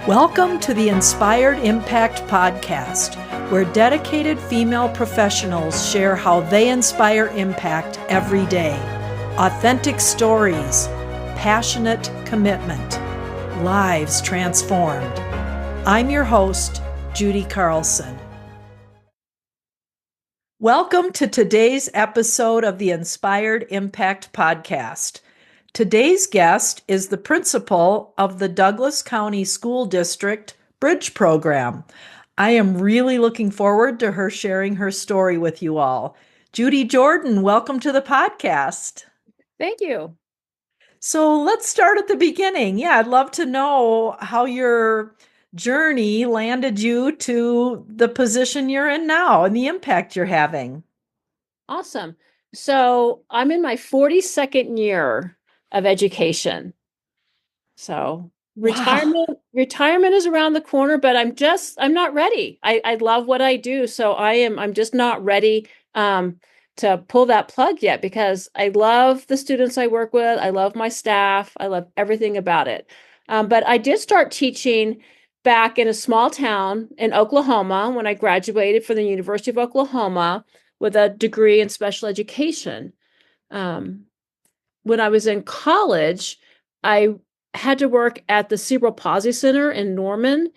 Welcome to the Inspired Impact Podcast, where dedicated female professionals share how they inspire impact every day. Authentic stories, passionate commitment, lives transformed. I'm your host, Judy Carlson. Welcome to today's episode of the Inspired Impact Podcast. Today's guest is the principal of the Douglas County School District Bridge Program. I am really looking forward to her sharing her story with you all. Judy Jordan, welcome to the podcast. Thank you. So let's start at the beginning. Yeah, I'd love to know how your journey landed you to the position you're in now and the impact you're having. Awesome. So I'm in my 42nd year of education. So retirement is around the corner, but I'm not ready. I love what I do. So I'm just not ready to pull that plug yet, because I love the students I work with. I love my staff. I love everything about it. But I did start teaching back in a small town in Oklahoma when I graduated from the University of Oklahoma with a degree in special education. When I was in college, I had to work at the Cerebral Palsy Center in Norman.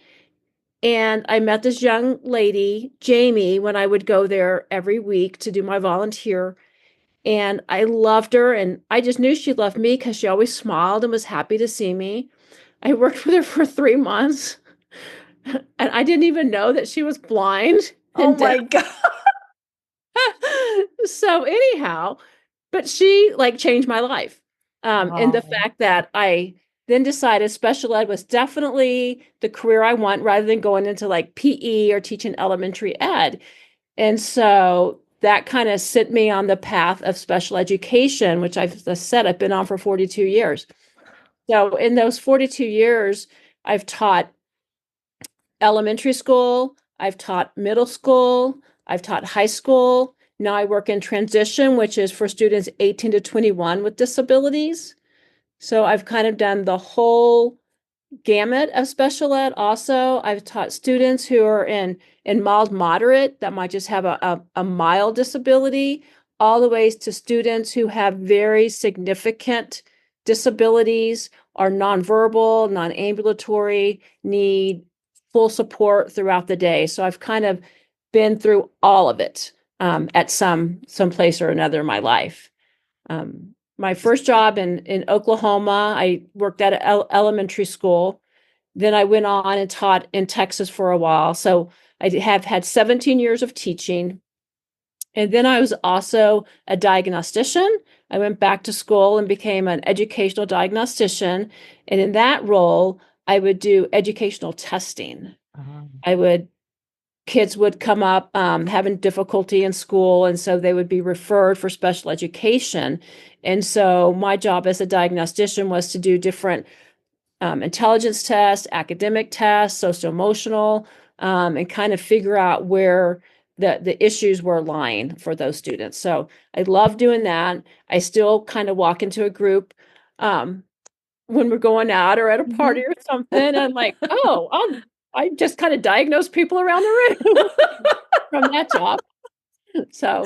And I met this young lady, Jamie, when I would go there every week to do my volunteer. And I loved her. And I just knew she loved me because she always smiled and was happy to see me. I worked with her for 3 months. And I didn't even know that she was blind. Oh my God. So anyhow, but she changed my life. And the fact that I then decided special ed was definitely the career I want, rather than going into PE or teaching elementary ed. And so that kind of set me on the path of special education, which I've said I've been on for 42 years. So in those 42 years, I've taught elementary school, I've taught middle school, I've taught high school. Now I work in transition, which is for students 18 to 21 with disabilities. So I've kind of done the whole gamut of special ed. Also, I've taught students who are in mild moderate, that might just have a mild disability, all the ways to students who have very significant disabilities, are nonverbal, non-ambulatory, need full support throughout the day. So I've kind of been through all of it at some place or another in my life. My first job in Oklahoma, I worked at an elementary school. Then I went on and taught in Texas for a while. So I have had 17 years of teaching. And then I was also a diagnostician. I went back to school and became an educational diagnostician. And in that role, I would do educational testing. Kids would come up having difficulty in school, and so they would be referred for special education. And so my job as a diagnostician was to do different intelligence tests, academic tests, socio-emotional, and kind of figure out where the issues were lying for those students. So I love doing that. I still kind of walk into a group when we're going out or at a party or something. And I'm like, I just kind of diagnose people around the room from that job. So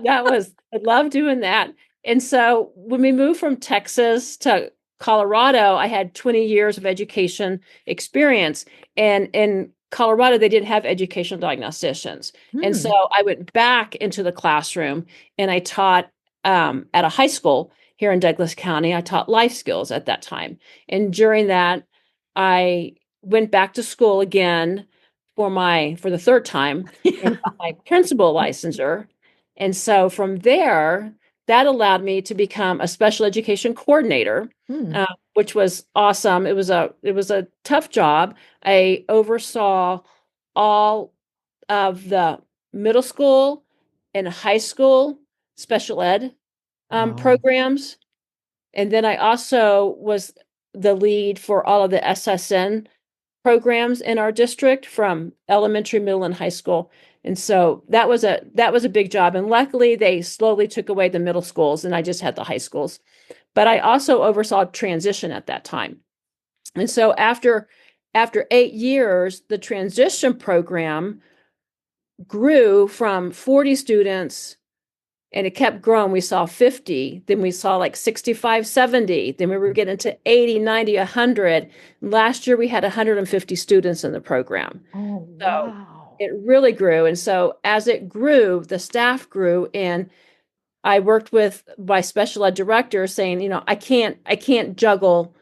that was, I love doing that. And so when we moved from Texas to Colorado, I had 20 years of education experience. And in Colorado, they didn't have educational diagnosticians. And so I went back into the classroom and I taught at a high school here in Douglas County. I taught life skills at that time. And during that, I went back to school again for the third time and got my principal licensure. And so from there, that allowed me to become a special education coordinator, which was awesome. It was a tough job. I oversaw all of the middle school and high school special ed programs. And then I also was the lead for all of the SSN programs in our district, from elementary, middle, and high school. And so that was a big job. And luckily they slowly took away the middle schools and I just had the high schools. But I also oversaw transition at that time. And so after after 8 years, the transition program grew from 40 students and it kept growing. We saw 50, then we saw like 65, 70, then we were getting to 80, 90, 100. Last year we had 150 students in the program. Oh, So wow. it really grew. And so as it grew, the staff grew, and I worked with my special ed director saying, I can't juggle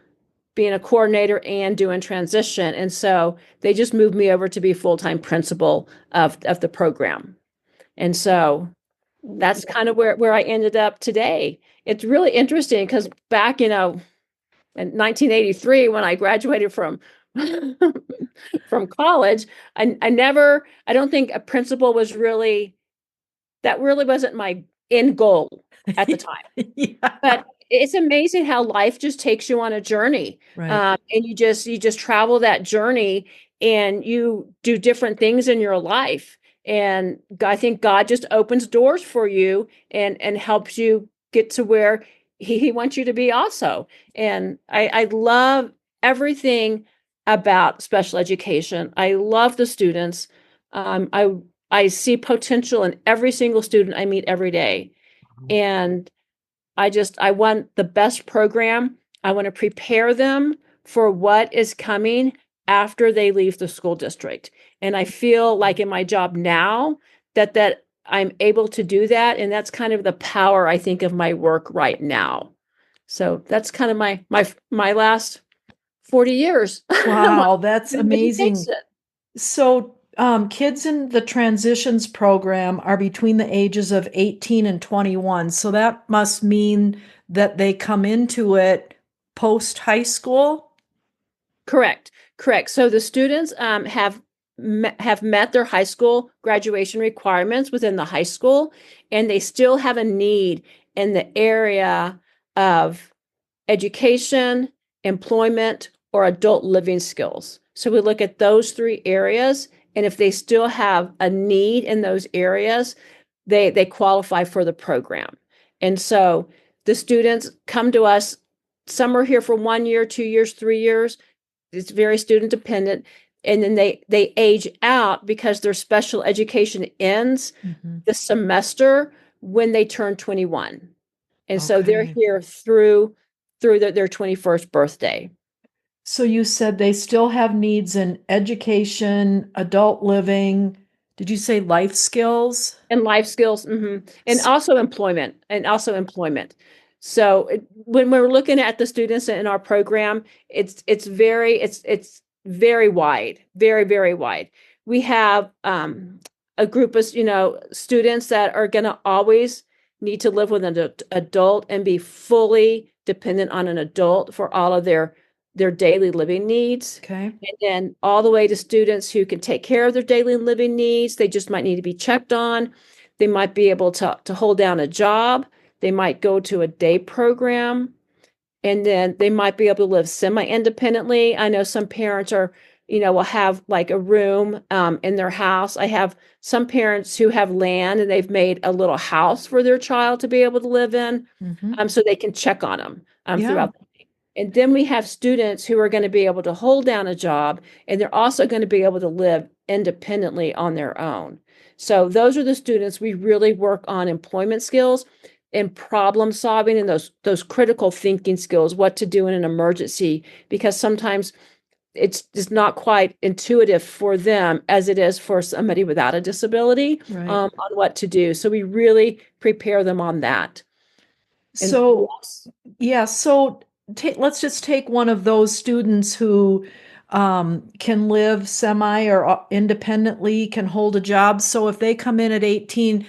being a coordinator and doing transition. And so they just moved me over to be full-time principal of the program. And so that's kind of where I ended up today. It's really interesting because back, in 1983, when I graduated from from college, I don't think a principal was really, that really wasn't my end goal at the time. Yeah. But it's amazing how life just takes you on a journey, Right. and you just travel that journey, and you do different things in your life. And I think God just opens doors for you and helps you get to where He wants you to be also. And I love everything about special education. I love the students. I see potential in every single student I meet every day. And I want the best program. I want to prepare them for what is coming after they leave the school district. And I feel like in my job now that I'm able to do that. And that's kind of the power, I think, of my work right now. So that's kind of my last 40 years Wow, that's in amazing. education. So, kids in the transitions program are between the ages of 18 and 21. So that must mean that they come into it post high school. Correct. Correct. So the students have met their high school graduation requirements within the high school, and they still have a need in the area of education, employment, or adult living skills. So we look at those three areas, and if they still have a need in those areas, they qualify for the program. And so the students come to us. Some are here for 1 year, 2 years, 3 years. It's very student dependent. And then they age out because their special education ends Mhm. the semester when they turn 21. And so they're Okay. here through their 21st birthday. So you said they still have needs in education, adult living. Did you say life skills? And life skills, and S- also employment. So when we're looking at the students in our program, it's very wide, very, very wide. We have a group of students that are going to always need to live with an adult and be fully dependent on an adult for all of their daily living needs. Okay. And then all the way to students who can take care of their daily living needs. They just might need to be checked on. They might be able to hold down a job. They might go to a day program, and then they might be able to live semi-independently. I know some parents will have like a room in their house. I have some parents who have land and they've made a little house for their child to be able to live in, Hmm. so they can check on them Yeah. throughout. And then we have students who are going to be able to hold down a job, and they're also going to be able to live independently on their own. So those are the students we really work on employment skills and problem solving and those critical thinking skills, what to do in an emergency, because sometimes it's just not quite intuitive for them as it is for somebody without a disability, Right. on what to do. So we really prepare them on that. And So, yeah, so let's just take one of those students who can live semi or independently, can hold a job. So if they come in at 18,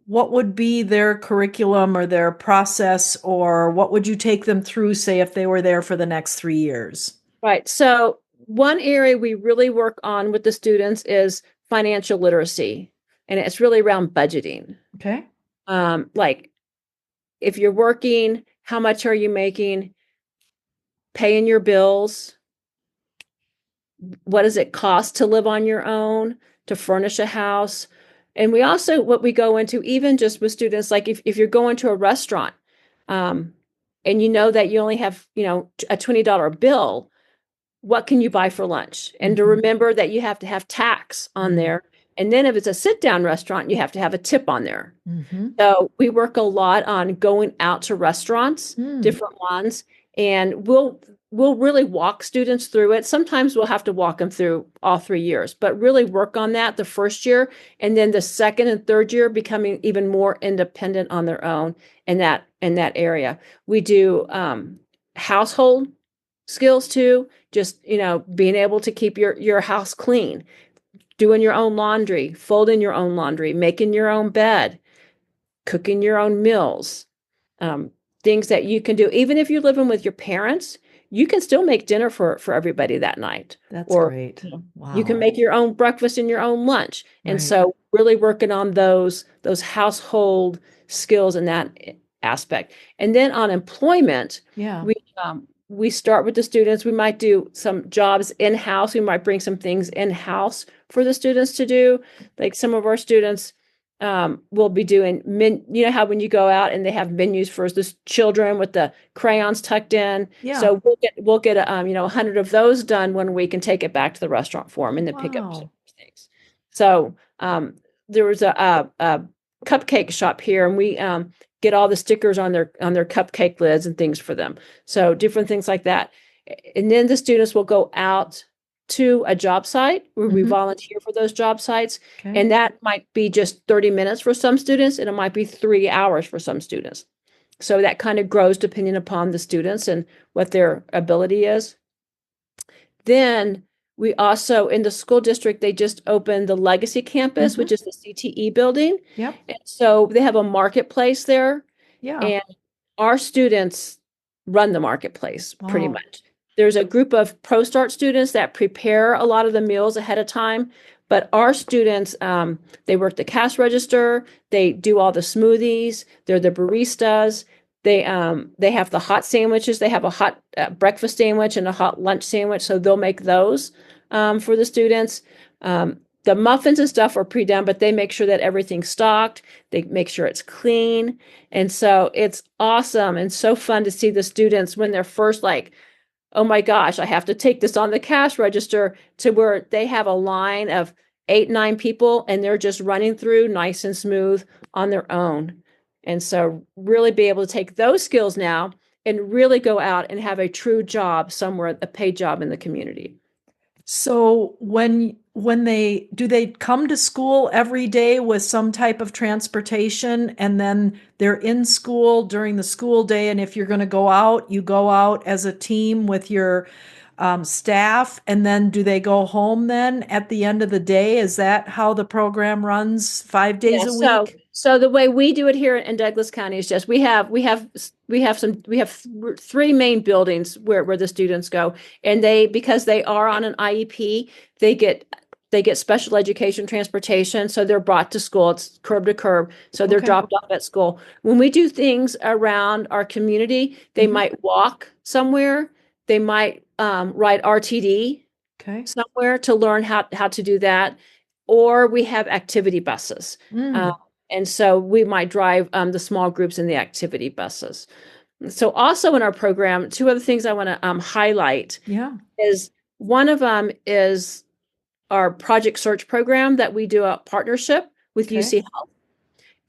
what would be their curriculum or their process, or what would you take them through, say, if they were there for the next 3 years? right. So one area we really work on with the students is financial literacy, and it's really around budgeting. Okay. Like if you're working, how much are you making? Paying your bills. What does it cost to live on your own, to furnish a house? And we also, what we go into, even just with students, like if you're going to a restaurant, um, and you know that you only have, a $20 bill, what can you buy for lunch? And to Mhm. remember that you have to have tax on Mm. there. And then if it's a sit-down restaurant, you have to have a tip on there. Mhm. So we work a lot on going out to restaurants, Mm. different ones, and we'll really walk students through it. Sometimes we'll have to walk them through all 3 years, but really work on that the first year, and then the second and third year becoming even more independent on their own in that area. We do household skills too, just being able to keep your house clean, doing your own laundry, folding your own laundry, making your own bed, cooking your own meals, um, things that you can do. Even if you're living with your parents, you can still make dinner for everybody that night. That's Or great. you can Wow. make your own breakfast and your own lunch. And Right. so really working on those household skills in that aspect. And then on employment, Yeah. we start with the students. We might do some jobs in-house. We might bring some things in-house for the students to do. Like some of our students will be doing you know how when you go out and they have menus for the children with the crayons tucked in. Yeah. So we'll get 100 of those done 1 week and take it back to the restaurant for them and then pick up some Wow. things. So there was a cupcake shop here, and we get all the stickers on their cupcake lids and things for them. So different things like that. And then the students will go out to a job site where we Mhm. volunteer for those job sites. Okay. And that might be just 30 minutes for some students, and it might be 3 hours for some students. So that kind of grows depending upon the students and what their ability is. Then we also, in the school district, they just opened the Legacy Campus, Mhm. which is the CTE building. Yep. And so they have a marketplace there, Yeah. and our students run the marketplace pretty Oh. much. There's a group of ProStart students that prepare a lot of the meals ahead of time, but our students, they work the cash register, they do all the smoothies, they're the baristas, they have the hot sandwiches, they have a hot breakfast sandwich and a hot lunch sandwich, so they'll make those for the students. The muffins and stuff are pre-done, but they make sure that everything's stocked. They make sure it's clean. And so it's awesome and so fun to see the students when they're first like, oh my gosh, I have to take this on the cash register, to where they have a line of 8, 9 people and they're just running through nice and smooth on their own. And so really be able to take those skills now and really go out and have a true job somewhere, a paid job in the community. So when they come to school every day with some type of transportation, and then they're in school during the school day, and if you're going to go out, you go out as a team with your staff, and then do they go home then at the end of the day? Is that how the program runs 5 days Yeah, a so week? so the way we do it here in Douglas County is just we have three main buildings where the students go, and because they are on an IEP, they get they get special education transportation, so they're brought to school. It's curb to curb, so they're Okay. dropped off at school. When we do things around our community, they Mhm. might walk somewhere, they might ride RTD Okay. somewhere to learn how to do that, or we have activity buses. Uh, Mm. and so we might drive the small groups in the activity buses. So also in our program, two other things I want to highlight Yeah. is one of them is our project search program that we do a partnership with Okay. UC.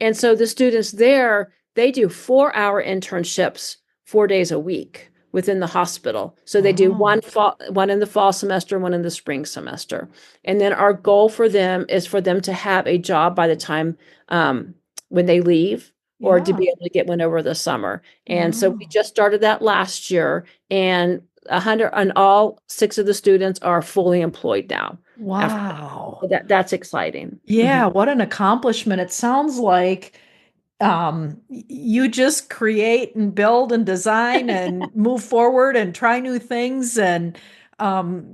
And so the students there, they do 4-hour internships 4 days a week within the hospital. So they do Oh. one in the fall semester, one in the spring semester. And then our goal for them is for them to have a job by the time when they leave, or to Yeah. be able to get one over the summer. And so we Oh. just started that last year, and 100 and all 6 of the students are fully employed now after that. Wow. So that's exciting. Yeah, what an accomplishment. It sounds like you just create and build and design and move forward and try new things, and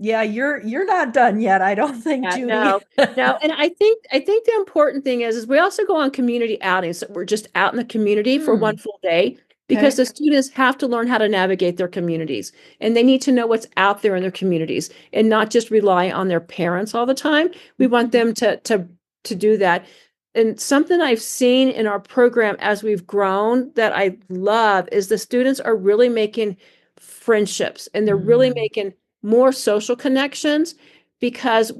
yeah, you're not done yet, I don't think, Yeah, Judy. no, no, and I think the important thing is we also go on community outings. So we're just out in the community for Hmm. one full day, because Okay. the students have to learn how to navigate their communities, and they need to know what's out there in their communities and not just rely on their parents all the time. We want them to do that. And something I've seen in our program as we've grown that I love is the students are really making friendships, and they're really Mm. making more social connections because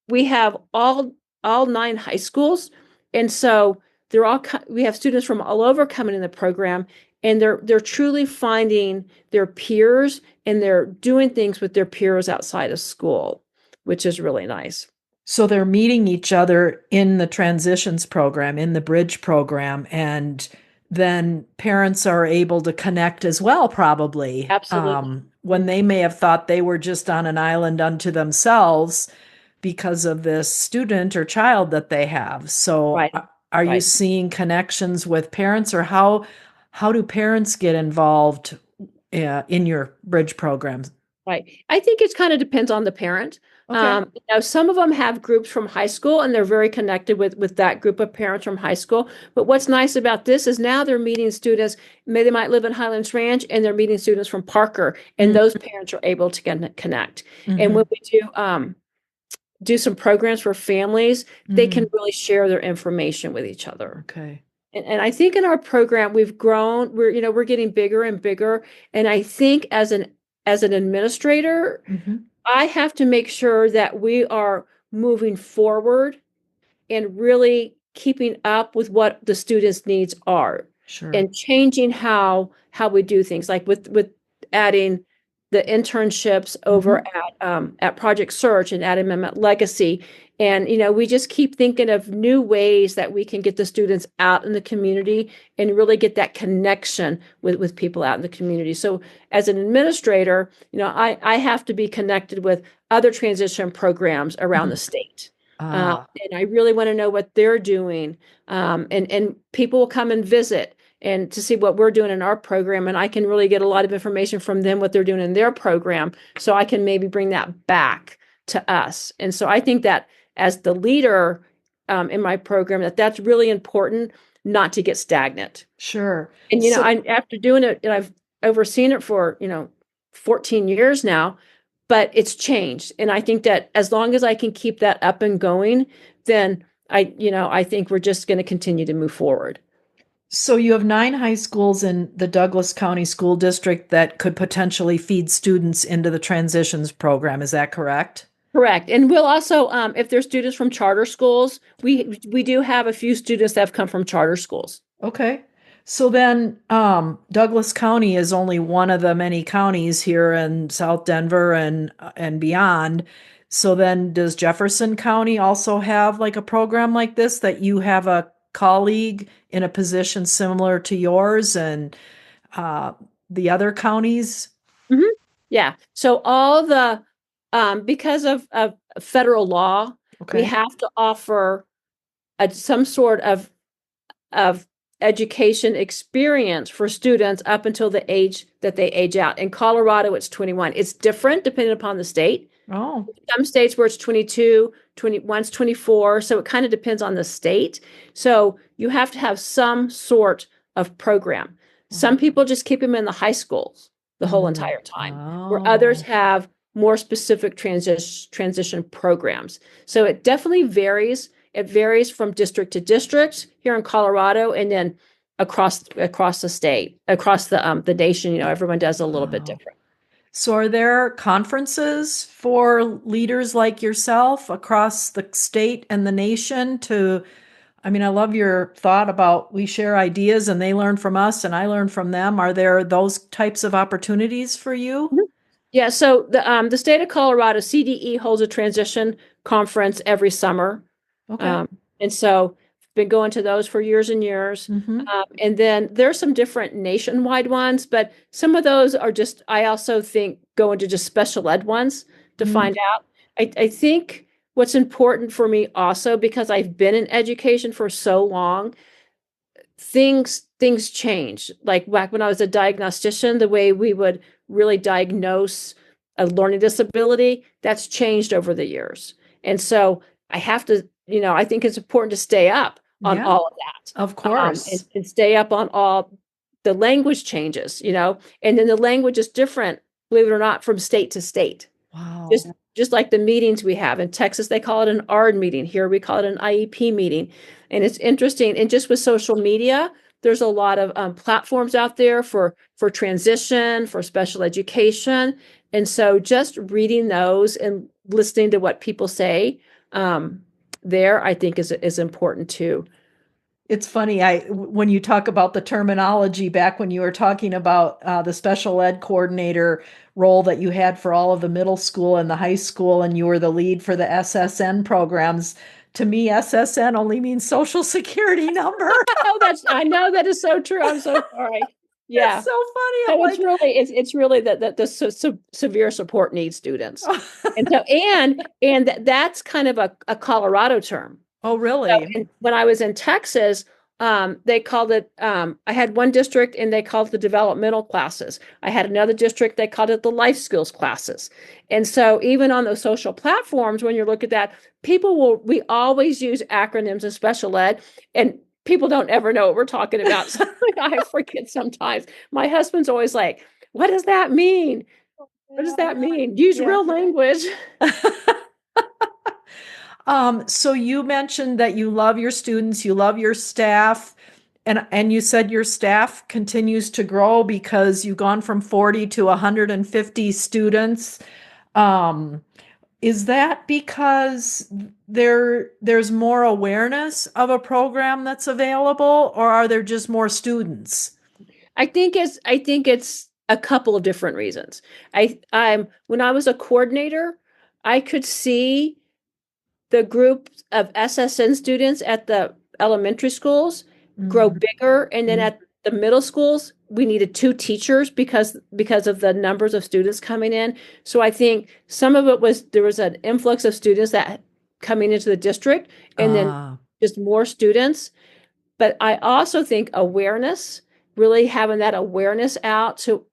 we have all 9 high schools, and so we have students from all over coming in the program, and they're truly finding their peers, and they're doing things with their peers outside of school, which is really nice. So they're meeting each other in the transitions program, in the bridge program, and then parents are able to connect as well, probably, Absolutely. when they may have thought they were just on an island unto themselves because of this student or child that they have. So Right. are you Right. seeing connections with parents, or how do parents get involved in your bridge programs? Right. I think it kind of depends on the parent. Okay. Some of them have groups from high school, and they're very connected with that group of parents from high school. But what's nice about this is now they're meeting students. Maybe they might live in Highlands Ranch, and they're meeting students from Parker, and those parents are able to connect. And Mm-hmm. when we do some programs for families, they can Mm. really share their information with each other. Okay. And I think in our program we've grown. We're getting bigger and bigger. And I think as an administrator, Mm-hmm. I have to make sure that we are moving forward and really keeping up with what the students' needs are Sure. and changing how we do things, like with adding the internships over Mm-hmm. at Project Search and adding them at Legacy. And we just keep thinking of new ways that we can get the students out in the community and really get that connection with people out in the community. So as an administrator, I have to be connected with other transition programs around the state. Ah, And I really want to know what they're doing. And people will come and visit and to see what we're doing in our program. And I can really get a lot of information from them, what they're doing in their program. So I can maybe bring that back to us. And so I think that as the leader in my program, that's really important, not to get stagnant. sure. And, So, after doing it, and I've overseen it for, 14 years now, but it's changed. And I think that as long as I can keep that up and going, then I think we're just going to continue to move forward. so you have 9 high schools in the Douglas County School District that could potentially feed students into the transitions program. Is that correct? Correct. And we'll also, if there's students from charter schools, we do have a few students that have come from charter schools. Okay. So then, Douglas County is only one of the many counties here in South Denver and beyond. So then, does Jefferson County also have like a program like this, that you have a colleague in a position similar to yours, and uh, the other counties? Mhm. Yeah. So because of federal law, we Okay. have to offer some sort of education experience for students up until the age that they age out. In Colorado, it's 21. It's different depending upon the state. Oh. Some states where it's 22, 21's 24. So it kind of depends on the state. So you have to have some sort of program. Some people just keep them in the high schools the whole Mm-hmm. entire time, where others Oh. have more specific transition programs. So it definitely varies. It varies from district to district here in Colorado, and then across the state, across the nation. Everyone does a little bit Wow. different. So, are there conferences for leaders like yourself across the state and the nation I mean, I love your thought about we share ideas and they learn from us and I learn from them. Are there those types of opportunities for you? Mhm. Yeah, so the state of Colorado, CDE, holds a transition conference every summer. Okay. And so I've been going to those for years and years. Mm-hmm. And then there's some different nationwide ones, but some of those are just, I also think, go into just special ed ones to Mm-hmm. find out. I think what's important for me also, because I've been in education for so long, things change. Like back when I was a diagnostician, the way we would really diagnose a learning disability, that's changed over the years. And so I have to, I think it's important to stay up on Yeah, all of of that, and, course. and stay up on all the language changes, and then the language is different, believe it or not, from state to state. Wow. Just like the meetings we have in Texas, they call it an ARD meeting. Here we call it an IEP meeting. And it's interesting. And just with social media, there's a lot of platforms out there for transition, for special education, And so just reading those and listening to what people say there, I think is important too. It's funny, when you talk about the terminology back when you were talking about the special ed coordinator role that you had for all of the middle school and the high school, and you were the lead for the SSN programs. To me, SSN only means Social Security number. I know that is so true. I'm so sorry. It's Yeah. so funny. I'm So like, it's really that the severe support needs students. And so that's kind of a Colorado term. oh, So really? when I was in Texas, they called it, I had one district and they called it the developmental classes. I had another district, they called it the life skills classes. And so even on those social platforms, when you look at that, we always use acronyms in special ed, and people don't ever know what we're talking about. So I forget sometimes. My husband's always like, what does that mean? What does that mean? Use Yeah. real language. So you mentioned that you love your students, you love your staff, and you said your staff continues to grow because you've gone from 40 to 150 students. Um, is that because there's more awareness of a program that's available, or are there just more students? I think it's a couple of different reasons. I'm when I was a coordinator, I could see the group of SSN students at the elementary schools grow Mm, bigger, and then mm, at the middle schools we needed two teachers because of the numbers of students coming in. So I think some of it was there was an influx of students that coming into the district, and then ah, just more students. But I also think awareness, really having that awareness out to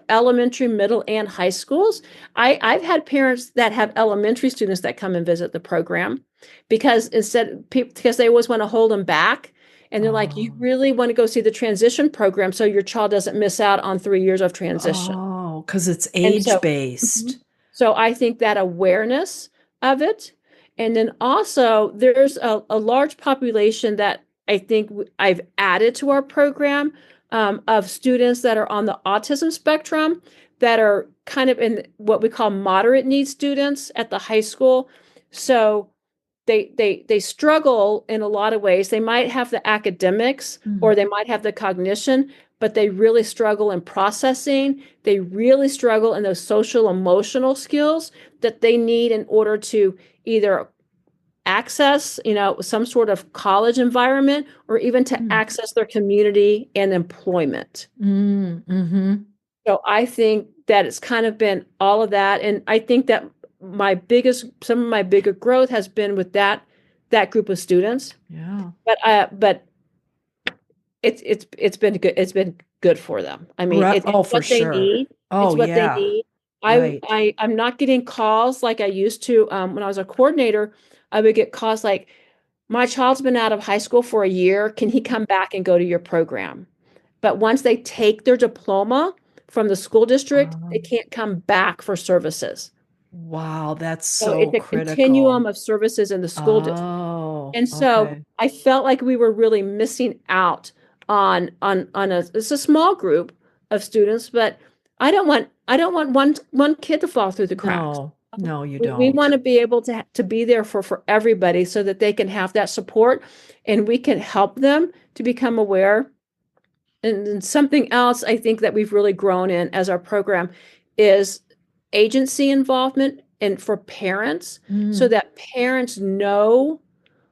elementary, middle, and high schools. I've had parents that have elementary students that come and visit the program because they always want to hold them back. And they're like, you oh, really want to go see the transition program so your child doesn't miss out on 3 years of transition. oh, because it's And age so, mhm. based. So I think that awareness of it, and then also there's a large population that I think I've added to our program of students that are on the autism spectrum that are kind of in what we call moderate need students at the high school. So they struggle in a lot of ways. They might have the academics Mm, or they might have the cognition, but they really struggle in processing. They really struggle in those social emotional skills that they need in order to either access, some sort of college environment or even to mm, access their community and employment. mm-hmm. So I think that it's kind of been all of that. And I think that some of my bigger growth has been with that group of students. Yeah. But it's been good. It's been good for them. I mean, Right. it's Oh, for what they sure. need. It's Oh, what they yeah. need. Right. I'm not getting calls like I used to when I was a coordinator. I would get calls like, my child's been out of high school for a year. Can he come back and go to your program? But once they take their diploma from the school district, they Um, can't come back for services. wow, that's So so it's a continuum critical. of services in the school district. Oh, And so okay. I felt like we were really missing out on it's a small group of students, but I don't want one kid to fall through the cracks. No, no, you We want don't. to be able to be there for everybody so that they can have that support and we can help them to become aware. And then something else I think that we've really grown in as our program is agency involvement and for parents so Mm, that parents know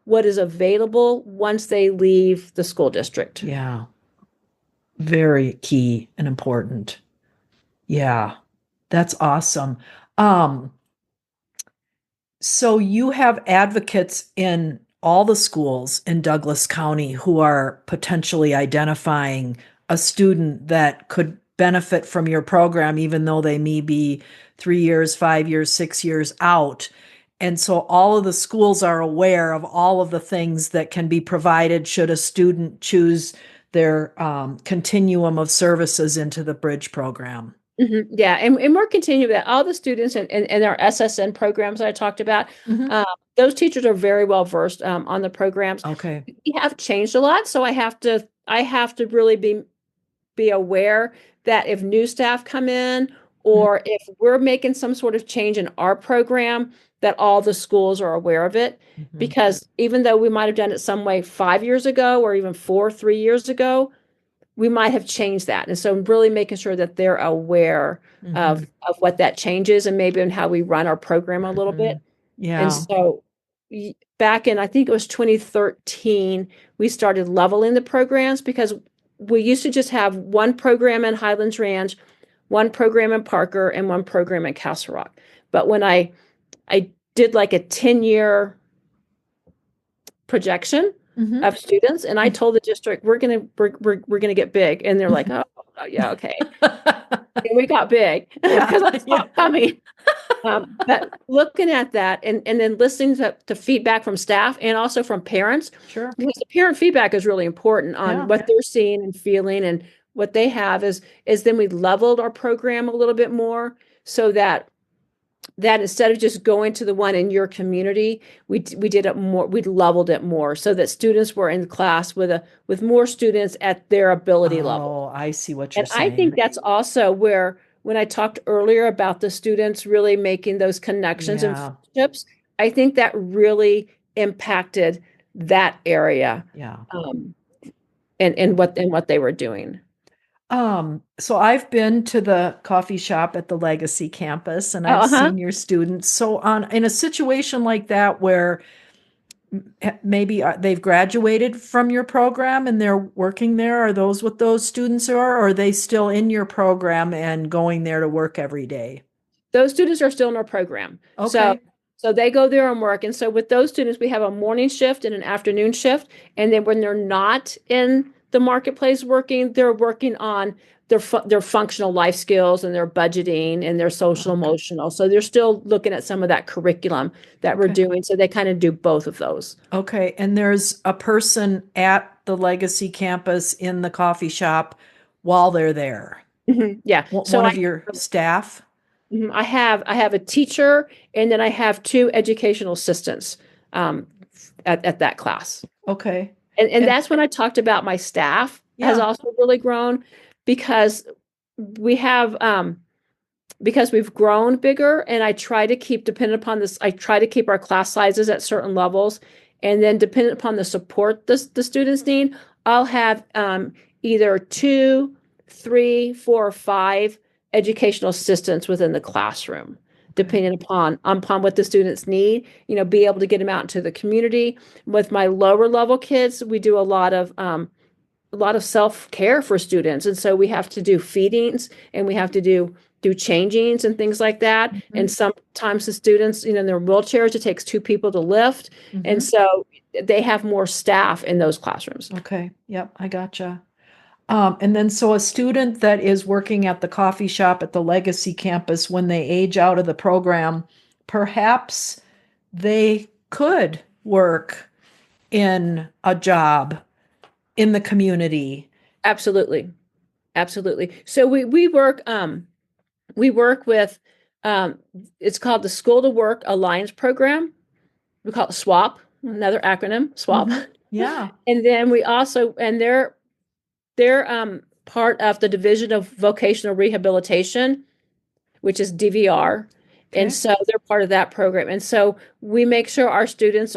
what is available once they leave the school district. yeah, very key and important. Yeah, that's awesome. Um, So you have advocates in all the schools in Douglas County who are potentially identifying a student that could benefit from your program, even though they may be 3 years, 5 years, 6 years out. And so all of the schools are aware of all of the things that can be provided should a student choose their continuum of services into the bridge program. Yeah, and we're continuing that. All the students in our SSN programs that I talked about, Mhm. uh, those teachers are very well versed on the programs. Okay. We have changed a lot, so I have to really be aware that if new staff come in Mm, or if we're making some sort of change in our program, that all the schools are aware of it. mhm, Because even though we might have done it some way 5 years ago or even 3 years ago, we might have changed that. And so really making sure that they're aware mhm, of what that change is and maybe in how we run our program a little bit. mhm. And Yeah. so back in, I think it was 2013, we started leveling the programs because we used to just have one program in Highlands Ranch, one program in Parker, and one program in Castle Rock. But when I did like a 10-year projection Mhm. of students, and I told the district we're gonna get big, and they're like, oh yeah, okay. And we got big Yeah. because I saw Yeah. it coming. But looking at that and then listening to feedback from staff and also from parents, Sure. because the parent feedback is really important on Yeah. what they're seeing and feeling and what they have is then we leveled our program a little bit more so that instead of just going to the one in your community, we did it more, we leveled it more so that students were in class with more students at their ability level. Oh, I see what you're And I think saying. that's also where, when I talked earlier about the students really making those connections and Yeah. friendships, I think that really impacted that area, Yeah. um, and what they were doing. So I've been to the coffee shop at the Legacy campus and I've Uh-huh. seen your students. So on in a situation like that where maybe they've graduated from your program and they're working there, are those what those students are, or are they still in your program and going there to work every day? Those students are still in our program. So Okay. so they go there and work. And so with those students, we have a morning shift and an afternoon shift. And then when they're not in the marketplace working, they're working on their functional life skills and their budgeting and their social Okay. emotional. So they're still looking at some of that curriculum that we're Okay. doing. So they kind of do both of those. Okay. And there's a person at the Legacy campus in the coffee shop while they're there. Mhm. Yeah. So One of your staff. I have a teacher and then I have two educational assistants um, at that class. Okay. And And that's when I talked about my staff has yeah. also really grown because we have because we've grown bigger and I try to keep dependent upon this, I try to keep our class sizes at certain levels. And then dependent upon the support the students need, I'll have either two, three, four, or five educational assistants within the classroom, Okay. depending upon what the students need, be able to get them out into the community. With my lower level kids, we do a lot of self-care for students. And so we have to do feedings and we have to do changings and things like that. Mhm. And sometimes the students, in their wheelchairs, it takes two people to lift. And Mhm. so they have more staff in those classrooms. Okay. Yep, I gotcha. And then so a student that is working at the coffee shop at the Legacy campus, when they age out of the program, perhaps they could work in a job in the community. Absolutely. Absolutely. So we work with um it's called the School to Work Alliance program. We call it SWAP, another acronym, SWAP. Mhm. Yeah. And then we also, and they're part of the Division of Vocational Rehabilitation, which is DVR. And Okay. so they're part of that program. And so we make sure our students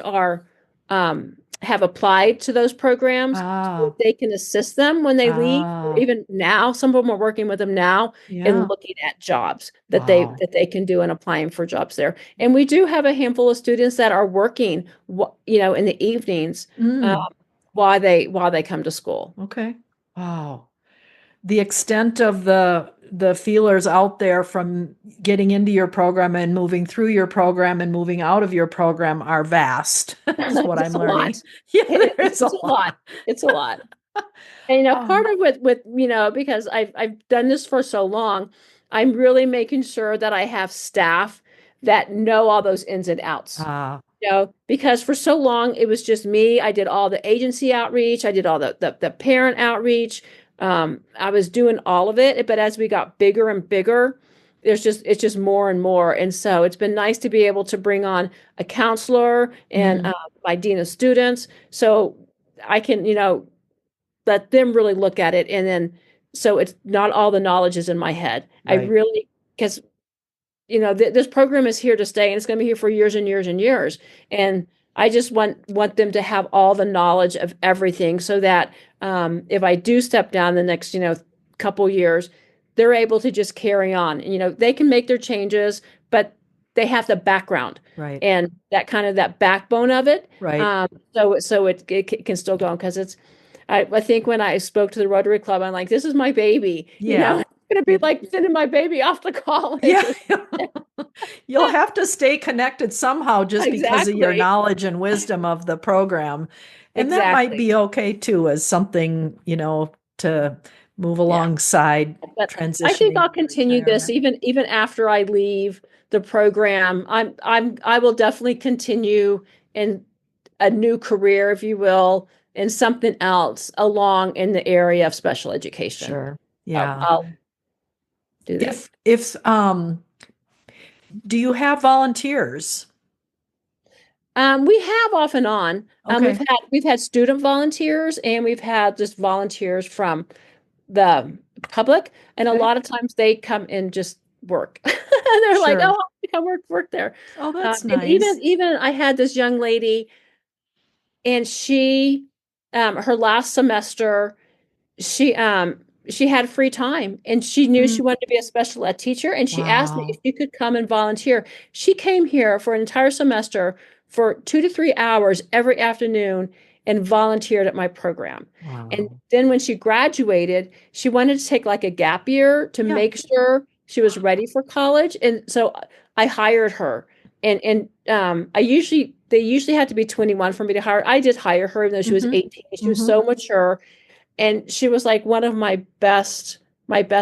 have applied to those programs so that Ah, they can assist them when they leave, or ah, even now. Some of them are working with them now and yeah. looking at jobs that they Wow. that they can do and applying for jobs there. And we do have a handful of students that are working, in the evenings, uh, Mm, while they come to school. okay. Wow. The extent of the feelers out there from getting into your program and moving through your program and moving out of your program are vast, is what I'm It's a learning. lot. Yeah, It, there is a it's a lot. lot. It's a lot. And part Um, of with because I've done this for so long, I'm really making sure that I have staff that know all those ins and outs. ah, Because for so long it was just me. I did all the agency outreach, I did all the parent outreach. I was doing all of it, but as we got bigger and bigger, it's just more and more. And so it's been nice to be able to bring on a counselor and mm, my dean of students, so I can let them really look at it, and then so it's not all the knowledge is in my head. I right. really because this program is here to stay, and it's going to be here for years and years and years. And I just want them to have all the knowledge of everything, so that if I do step down the next couple years, they're able to just carry on. They can make their changes, but they have the background Right. and that backbone of it. Right. So it can still go on, because I think when I spoke to the Rotary Club, I'm like, this is my baby. Yeah. It's going to be like sending my baby off to college. Yeah. You'll have to stay connected somehow just because of your Exactly. knowledge and wisdom of the program. And that might Exactly. be okay too, as something, to move Yeah. alongside But I think transitioning I'll to continue this retirement. even after I leave the program. I will definitely continue in a new career, if you will, in something else along in the area of special education. Sure. So Yeah. I'll do that. If do you have volunteers? We have off and on. Okay. We've had student volunteers, and we've had just volunteers from the public, and a Okay. lot of times they come and just work. They're like, Sure. "Oh, I come work there." Oh, that's And even nice. even I had this young lady, and her last semester, she um she had free time, and she knew Mm, she wanted to be a special ed teacher, and she asked me if wow. she could come and volunteer. She came here for an entire semester for 2 to 3 hours every afternoon and volunteered at my program. And Wow. then when she graduated, she wanted to take like a gap year to Yeah. make sure she was ready for college. And so I hired her. And they usually had to be 21 for me to hire. I did hire her, even though she was Mm-hmm. 18. She was Mm-hmm. so mature, and she was like one of my best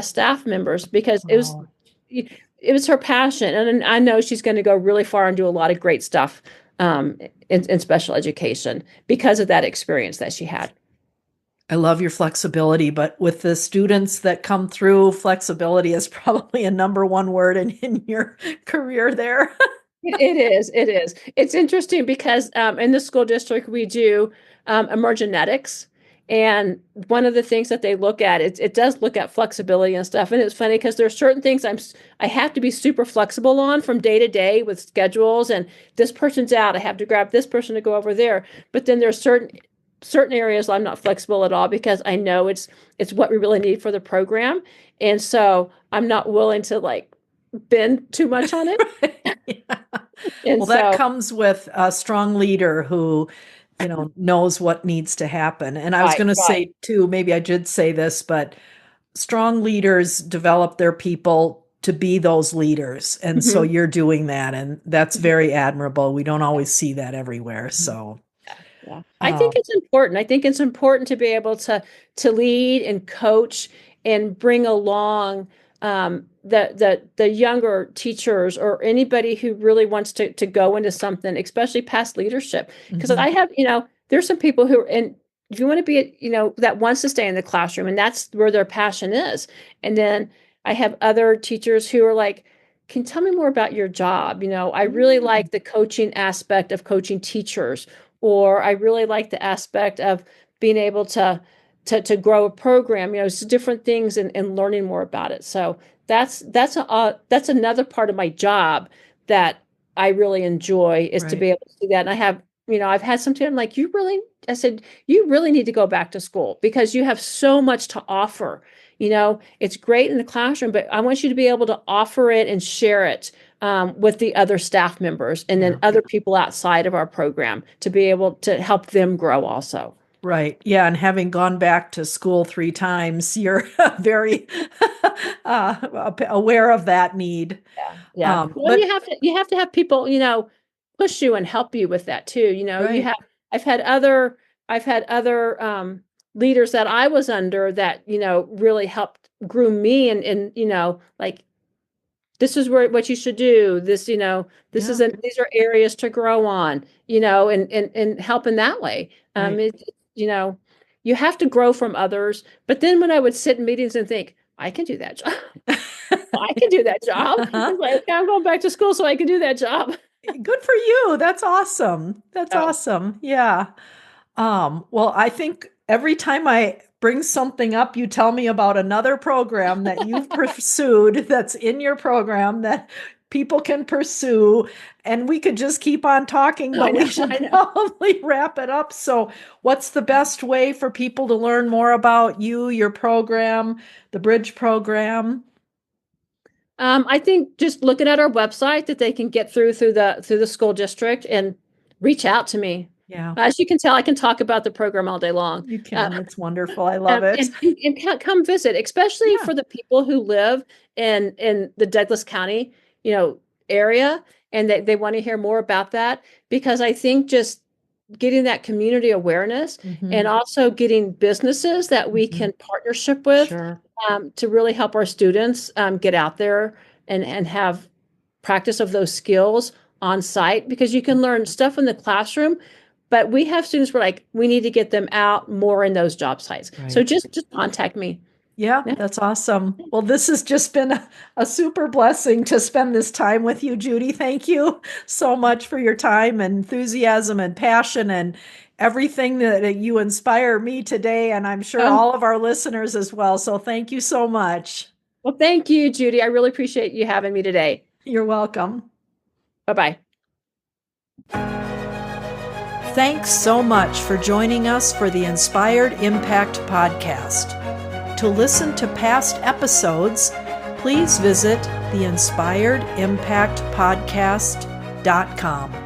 staff members, because Wow. it was her passion. And I know she's going to go really far and do a lot of great stuff in special education because of that experience that she had. I love your flexibility, but with the students that come through, flexibility is probably a number one word in your career there. It is. It's interesting because in the school district we do emergenetics, and one of the things that they look at, it does look at flexibility and stuff. And it's funny because there are certain things I have to be super flexible on from day to day with schedules, and this person's out, I have to grab this person to go over there. But then there's certain areas I'm not flexible at all, because I know it's what we really need for the program, and so I'm not willing to like bend too much on it. Yeah. And Well, that so, comes with a strong leader who, knows what needs to happen. And I was right, going to right. say too, maybe I did say this, but strong leaders develop their people to be those leaders. And so Mhm. you're doing that. And that's Mhm. very admirable. We don't Yeah. always see that everywhere. Mhm. So, Yeah. I think um, it's important. I think it's important to be able to lead and coach and bring along the younger teachers, or anybody who really wants to go into something, especially past leadership. Because mhm, I have, there's some people who, and if you want to be, that wants to stay in the classroom, and that's where their passion is. And then I have other teachers who are like, can you tell me more about your job? I really mm, like the coaching aspect of coaching teachers, or I really like the aspect of being able to grow a program, it's different things, and learning more about it. So that's another part of my job that I really enjoy, is to right. be able to do that. And I've had some time like, I said, you really need to go back to school, because you have so much to offer. It's great in the classroom, but I want you to be able to offer it and share it with the other staff members, and then Yeah. other people outside of our program, to be able to help them grow also. Right. Yeah. And having gone back to school 3 times, you're very aware of that need. Yeah. Yeah. Well, But you have to have people, push you and help you with that too. You right. have I've had other leaders that I was under that, really helped groom me, and like, this is what you should do. Yeah. These are areas to grow on, and help in that way. Right. You know, you have to grow from others. But then when I would sit in meetings and think, I can do that job. I can do that job. Uh-huh. It's like, okay, I'm going back to school so I can do that job. Good for you. That's awesome. That's So, awesome. Yeah. Well, I think every time I brings something up, you tell me about another program that you've pursued that's in your program that people can pursue, and we could just keep on talking, but we should probably wrap it up. So what's the best way for people to learn more about you, your program, the Bridge program? I think just looking at our website that they can get through the school district and reach out to me. Yeah, As you can tell, I can talk about the program all day long. you can. It's wonderful. I love it. And come visit, especially for the people who live in the Douglas County, area, and they want to hear more about that, because I think just getting that community awareness and also getting businesses that we can partnership with to really help our students get out there and have practice of those skills on site, because you can learn stuff in the classroom, but we have students who are like, we need to get them out more in those job sites. Right. So just contact me. Yeah, that's awesome. Well, this has just been a super blessing to spend this time with you, Judy. Thank you so much for your time and enthusiasm and passion and everything that you inspire me today, and I'm sure all of our listeners as well. So thank you so much. Well, thank you, Judy. I really appreciate you having me today. You're welcome. Bye-bye. Thanks so much for joining us for the Inspired Impact podcast. To listen to past episodes, please visit theinspiredImpactPodcast.com.